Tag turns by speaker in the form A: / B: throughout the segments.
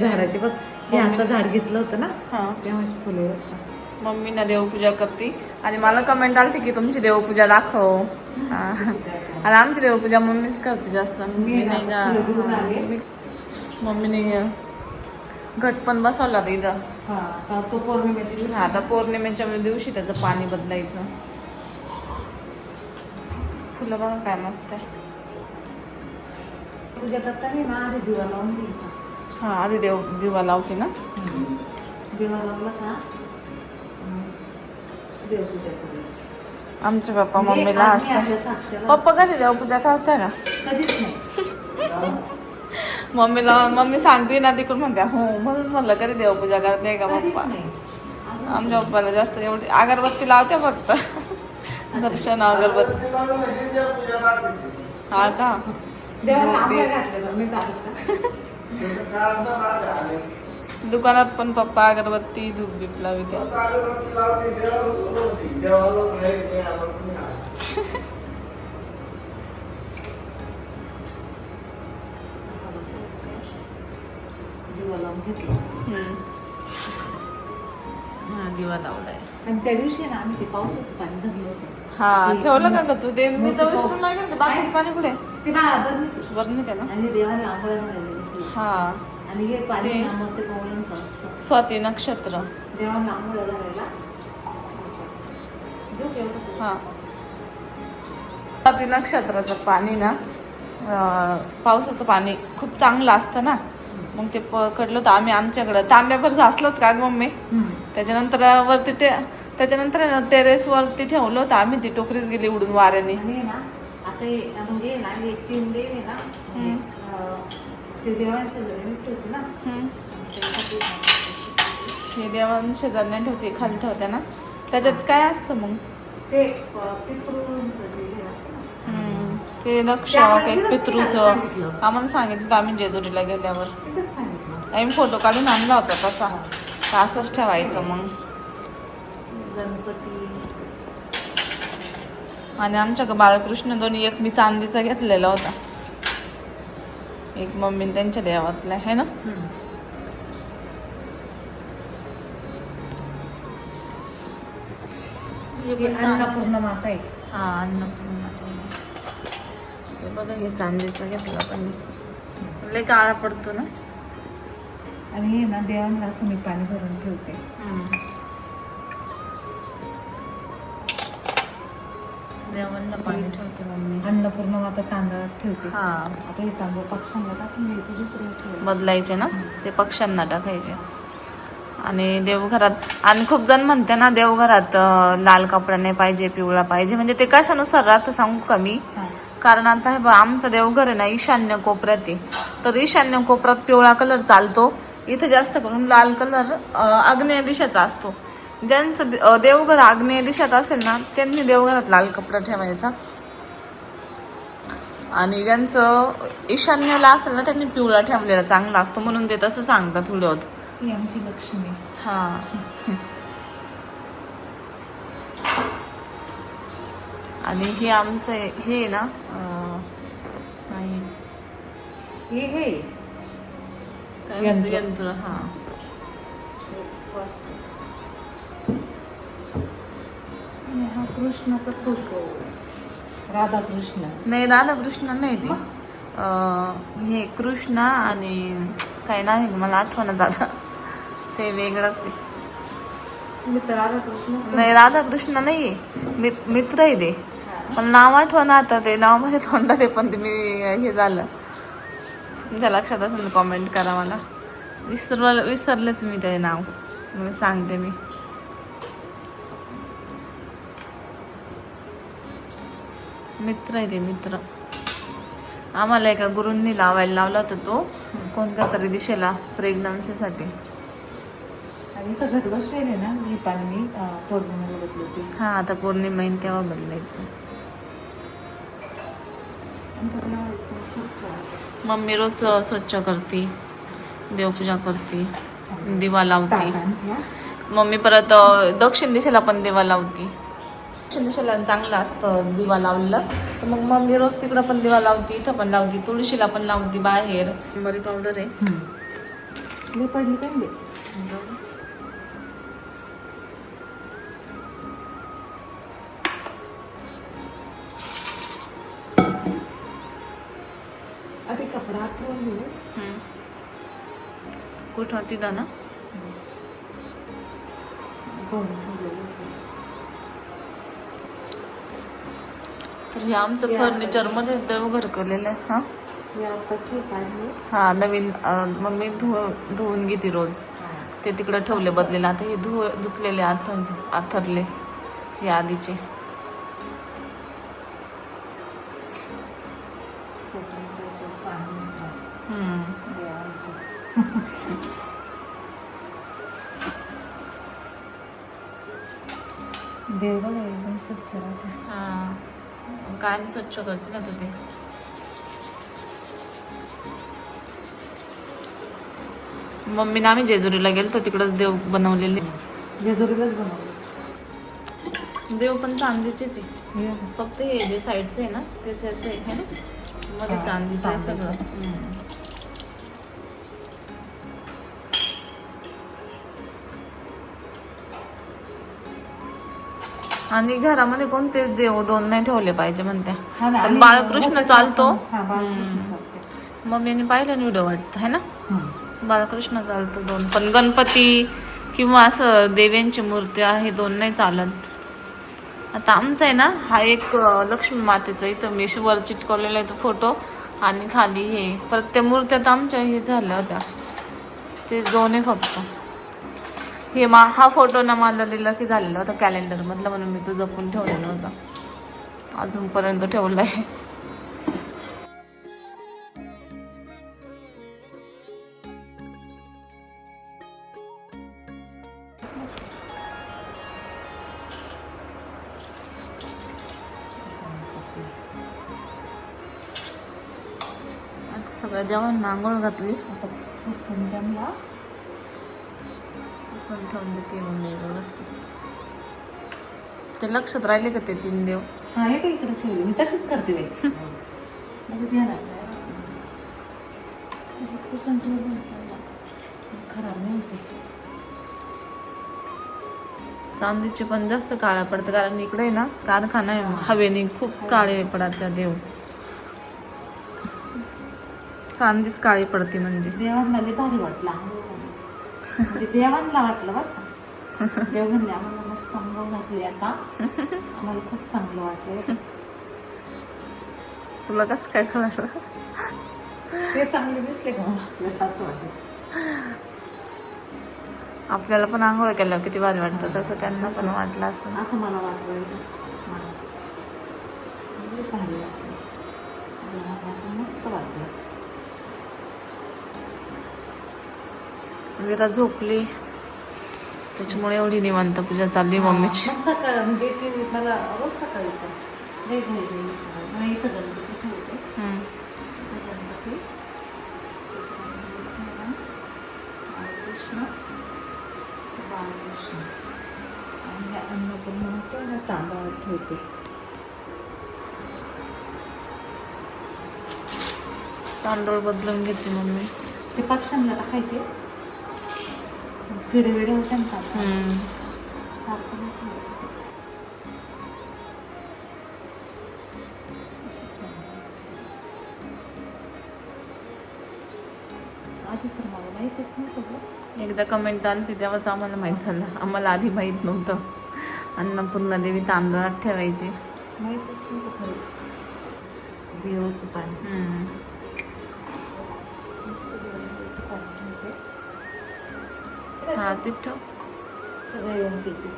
A: झाडाची बघ, हे आता झाड घेतलं होतं ना तेव्हाच फुले.
B: मम्मी ना देवपूजा करते आणि मला कमेंट आलती की तुमची देवपूजा दाखव. आणि आमची देवपूजा मम्मीच करते जास्त. मम्मीने घट पण बसवला इथं.
A: तो पौर्णिमेची
B: आता पौर्णिमेच्या दिवशी त्याचं पाणी बदलायचं. फुलं बघा काय मस्त आहे.
A: पूजा करताना ना आधी दिवा लावून द्यायचा.
B: हा आधी दिवा लावते ना.
A: दिवा लावला का देवपूजा करायची.
B: आमचे पप्पा मम्मीला असतात. पप्पा कधी देवपूजा करताय का?
A: कधीच नाही.
B: मम्मी सांगते ना तिकडून म्हणते हो म्हणून म्हणलं कधी देवपूजा करते का पप्पा. आमच्या पप्पाला जास्त एवढी अगरबत्ती लावते फक्त. दर्शन अगरबत्ती. हा का दुकानात पण पप्पा अगरबत्ती धूप बीप लावते. दिवा लावलाय.
A: आणि त्या दिवशी ना आम्ही ते पावसाचं पाणी धरलं होतं.
B: हा ठेवलं का तू ते? मी तर विसरून नाही गेले. बाकीच पाणी कुठे?
A: ते
B: बरं त्याला.
A: आणि देवाला आंघोळ घालायला.
B: हा
A: आणि हे पाणी ते पवळ्यांचं असतं.
B: स्वाती नक्षत्र
A: देवाला आंघोळ घालायला.
B: हा स्वाती नक्षत्राचं पाणी ना पावसाचं पाणी खूप चांगलं असतं ना. मग ते पकडलं होतं आम्ही आमच्याकडं तांब्याभर साचलं का मम्मी. त्याच्यानंतर वरती त्याच्यानंतर टेरेस वरती ठेवलं होतं आम्ही. ती टोकरीच गेली उडून वाऱ्याने.
A: आता म्हणजे ना एक 3 देव आहे ना ते देवांच्या जरी ठेवते ना.
B: हे देवांच्या जरण्या ठेवते खाली ठेवते ना. त्याच्यात काय असतं मग?
A: ते
B: ते रक्षक एक पितृचं आम्हाला सांगितलं आम्ही जेजुरीला गेल्यावर. आम्ही फोटो काढून आणला होता तसा. असंच ठेवायचं मग.
A: गणपती
B: आणि आमच्या बाळकृष्ण दोन्ही एक मी चांदीचा घेतलेला होता. एक मम्मी त्यांच्या देवातला आहे ना.
A: अन्नपूर्णा माता आहे.
B: हा अन्नपूर्णा. हे बघा हे चांदीचा घेतला पण लय काळा पडतो ना.
A: आणि हे ना देवांना असं मी पाणी भरून ठेवते.
B: देवांना पाणी ठेवते मम्मी.
A: अन्नपूर्णा माता तांदळात ठेवते.
B: हा
A: आता हे तांदूळ पक्ष्यांना टाकून द्यायचे. दुसरे ठेवले
B: बदलायचे ना ते पक्ष्यांना टाकायचे. आणि देवघरात आणि खूप जण म्हणते ना देवघरात लाल कपडा नाही पाहिजे पिवळा पाहिजे. म्हणजे ते कशानुसार राहतं सांगू का मी. कारण आता हे बघ आमचं देवघर आहे ना ईशान्य कोपऱ्यात आहे. तर ईशान्य कोपऱ्यात पिवळा कलर चालतो. इथं जास्त करून लाल कलर आग्नेय दिशेचा असतो. ज्यांचं देवघर आग्नेय दिशेत असेल ना त्यांनी देवघरात लाल कपडा ठेवायचा. आणि ज्यांचं ईशान्यला असेल ना त्यांनी पिवळा ठेवलेला चांगला असतो. म्हणून ते तसं सांगतात थोडं होत.
A: ही आमची लक्ष्मी.
B: हा आणि हे आमचं हे ना नाही
A: हे
B: यंत्र. हा
A: हा कृष्णाचा फोटो. राधाकृष्ण
B: नाही राधाकृष्ण नाही ते. हे कृष्णा आणि काय नाव आहे मला आठवण झालं. ते वेगळंच आहे.
A: राधाकृष्ण
B: नाही राधाकृष्ण नाही मित्र आहे ते. पण नाव आठवण आता. ते नाव माझ्या तोंडात आहे पण ते मी हे झालं. तुमच्या लक्षात असेल कॉमेंट करा मला. विसरलेच मी ते नाव. मी सांगते मी. मित्र आहे ते मित्र. आम्हाला एका गुरूंनी लावायला लावला होता तो कोणत्या तरी दिशेला प्रेग्नन्सीसाठी.
A: आणि इथं घट बसलेले ना ही पाणी पौर्णिमेला बदलते.
B: हा आता पौर्णिमा येईन तेव्हा बदलायचं. मम्मी रोज स्वच्छ करते देवपूजा करते दिवा लावते. मम्मी परत दक्षिण दिशेला पण दिवा लावते. दक्षिण दिशेला चांगलं असतं दिवा लावलेलं. तर मग मम्मी रोज तिकडं पण दिवा लावते. इथं पण लावते. तुळशीला पण लावते बाहेर. मरी पावडर आहे
A: लई पडली काय बे आधी कपडा आठवून घेऊ
B: कुठं तिथं ना तर हे आमचं फर्निचर मध्ये देवघर केलेलं आहे. हा हा नवीन मम्मी धुवून घेते रोज. ते तिकडे ठेवले बदलेला. आता हे धुतलेले आथरले हे आधीचे.
A: देव बघा एकदम स्वच्छ राहते.
B: हा कायम स्वच्छ करते ना ते. मम्मीने आम्ही जेजुरीला गेलो तर तिकडंच देव बनवलेले.
A: जेजुरीलाच बनवले
B: देव पण चांदीचेच आहे. फक्त हे जे साईडचं आहे ना तेच याचं आहे ना मध्ये चांदीचं आहे सगळं. आणि घरामध्ये कोणते देव दोन नाही ठेवले पाहिजे म्हणते. पण बाळकृष्ण चालतो. मम्मीने पाहिलं ना व्हिडिओ वाटतं है ना. बाळकृष्ण चालतो दोन. पण गणपती किंवा असं देव्यांची मूर्ती आहे दोन नाही चालत. आता आमचा आहे ना हा एक लक्ष्मी मातेचा इथं मी वर चिटकवलेला आहे तो फोटो. आणि खाली हे परत त्या मूर्त्या तर आमच्या हे झाल्या होत्या ते दोन आहे फक्त. हे हा फोटो ना मला लिहिलं की झालेला होता कॅलेंडर मधला म्हणून मी तो जपून ठेवलेला होता. अजूनपर्यंत ठेवलाय. आता सगळ्या जेवण आंघोळ घातली.
A: आता पुसून त्यांना
B: पुसून ठेवून देते मम्मी व्यवस्थित. ते लक्षात राहिले का ते 3 देव.
A: हा हे काही इकडे ठेवले मी तशीच करते बाई. म्हणजे ध्यानात पुसून ठेवलं खराब नाही होते.
B: चांदीचे पण जास्त काळा पडतं कारण इकडे ना कारखाना आहे. हवेने खूप काळे पडतात त्या देव. चांदीच काळी पडते म्हणजे.
A: देवांना लई भारी वाटला. म्हणजे देवांना वाटलं बरं का. देव म्हणले आम्हाला मस्त अंगावर घातली आता आम्हाला खूप चांगलं वाटलं.
B: तुला कसं काय कळलं.
A: ते चांगले दिसले का मला आपल्याला असं वाटलं.
B: आपल्याला पण आंघोळ केल्यावर किती भारी वाटतं तसं त्यांना पण वाटलं असं.
A: असं मला वाटलं भारी वाटलं. असं मस्त वाटलं.
B: विरा झोपली त्याच्यामुळे एवढी निवांत पूजा चालली मम्मीची.
A: मग सकाळ म्हणजे ते मला रोज सकाळी लई घाई इथं गणपती ठेवते. गणपती बाळकृष्ण आणि अन्नपूर्णा होते ना तांदळात ठेवते.
B: तांदूळ बदलून घेते मम्मी.
A: ते पक्ष्यांना टाकायचे किडे वेडे होते ना सारखं आधी तर मला माहितीच नव्हतं.
B: एकदा कमेंट आली तेव्हाच आम्हाला माहीत झालं. आम्हाला आधी माहीत नव्हतं. अन्नपूर्णा देवी तांदळात ठेवायची.
A: माहितीच नव्हतं खरंच. देवाचं पाणी
B: हा तिथं
A: सगळे येऊन पिते.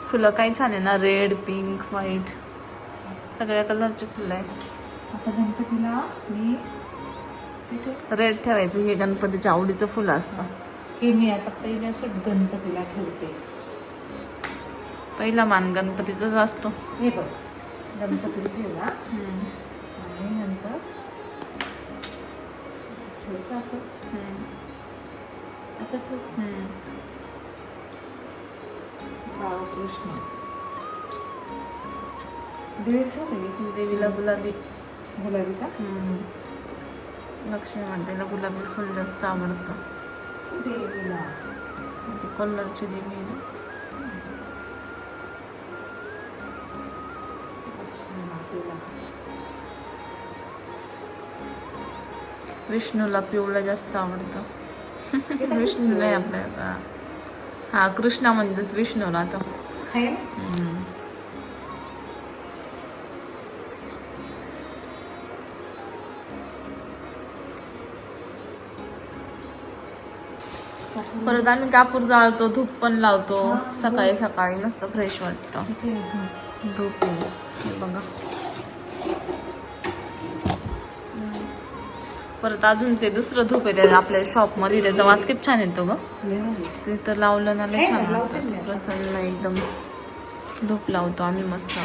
B: फुलं काही छान आहे ना. रेड पिंक व्हाईट सगळ्या कलरचे फुलं आहे.
A: आता गणपतीला मी
B: रेड ठेवायचं. हे गणपतीच्या आवडीचं फुलं असतं.
A: हे मी आता पहिले असं गणपतीला ठेवते.
B: पहिला मान गणपतीचाच असतो.
A: हे बघ गणपतीला ठेवला आणि नंतर ठेवतं असं असं ठेवतं. बाळकृष्ण देवी ठेवते.
B: देवीला गुलाबी
A: गुलाबी का
B: लक्ष्मी मातेला गुलाबी फुल जास्त आवडतं.
A: देवीला
B: ती कलरची देवी आहे ना.
A: लक्ष्मी मातेला
B: विष्णूला पिवळं जास्त आवडतं. विष्णू नाही आपल्या, हा कृष्णा म्हणजेच विष्णू राहतो.
A: आहे ना.
B: परत आम्ही कापूर जाळतो, धूप पण लावतो सकाळी सकाळी, मस्त फ्रेश वाटतं.
A: इथे आहे.
B: धूप आहे हे बघा. परत अजून ते दुसरं धूप आहे ते आपल्या शॉपमध्ये, त्याचा वास किती छान येतो ग.
A: लय भारी.
B: ते तर लावलं ना लय
A: आहे
B: छान
A: ना, लावते
B: वाटतं.
A: मी आता.
B: प्रसन्न एकदम धूप लावतो आम्ही मस्त.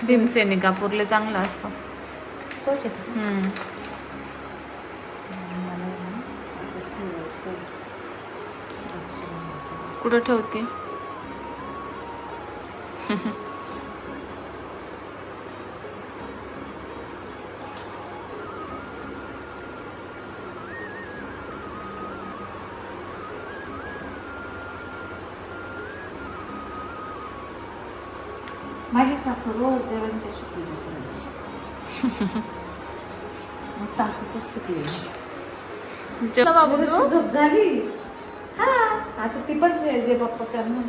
B: भीमसेनी कापूरले चांगला असतो.
A: तोच आहे.
B: हम्म.
A: मला ना असं ठेवायचं. लक्ष्मी मातेला.
B: कुठं ठेवते.
A: माझी सासू रोज देवांची अशी पूजा करायची. मग सासूच शिकली.
B: चला बाबू
A: जशी
B: तू
A: झोप झाली. हा आता ती पण जे बाप्पा करणार.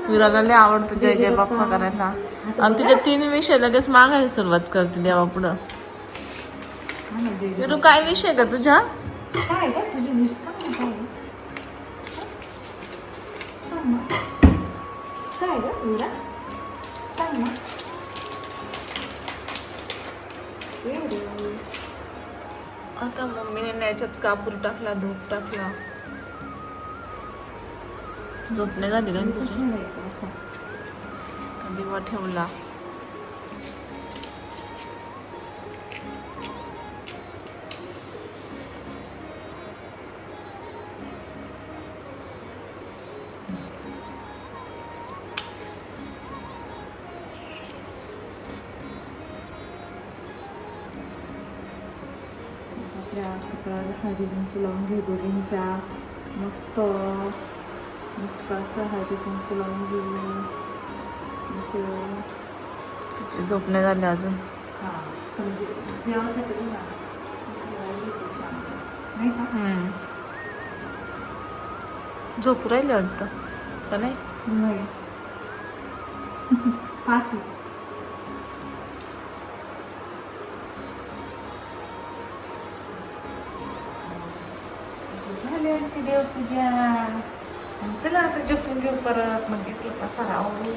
B: विराला लय आवडतो जय जय बाप्पा करायला. आणि तिचे 3 विषय लगेच मागायला सुरुवात करते देवा पुढं. विरू काय विषय का तुझ्या.
A: काय का तुझी विश सांग ना. काय सांग ना. काय ग विरा सांग ना.
B: आता मम्मीने याच्यात कापूर टाकला, धूप टाकला. झोपणे झाली का तुझी.
A: ठेवायचं असं.
B: दिवा ठेवला.
A: आपल्या कपड्याला हळदी कुंकू लावून घे दोघींच्या. मस्त मस्त असं हळदी कुंकू लावून घेऊ. असं
B: तिचे झोपणे झाले अजून.
A: हां म्हणजे देवासाठी ना असं राहिली ती शांत. नाही का.
B: झोपू राहिले वाटतं का नाही.
A: नाही पाहते. झाली आमची देवपूजा. चला आता झोपून घेऊ परत. मग घेतलं पसारा आवडू.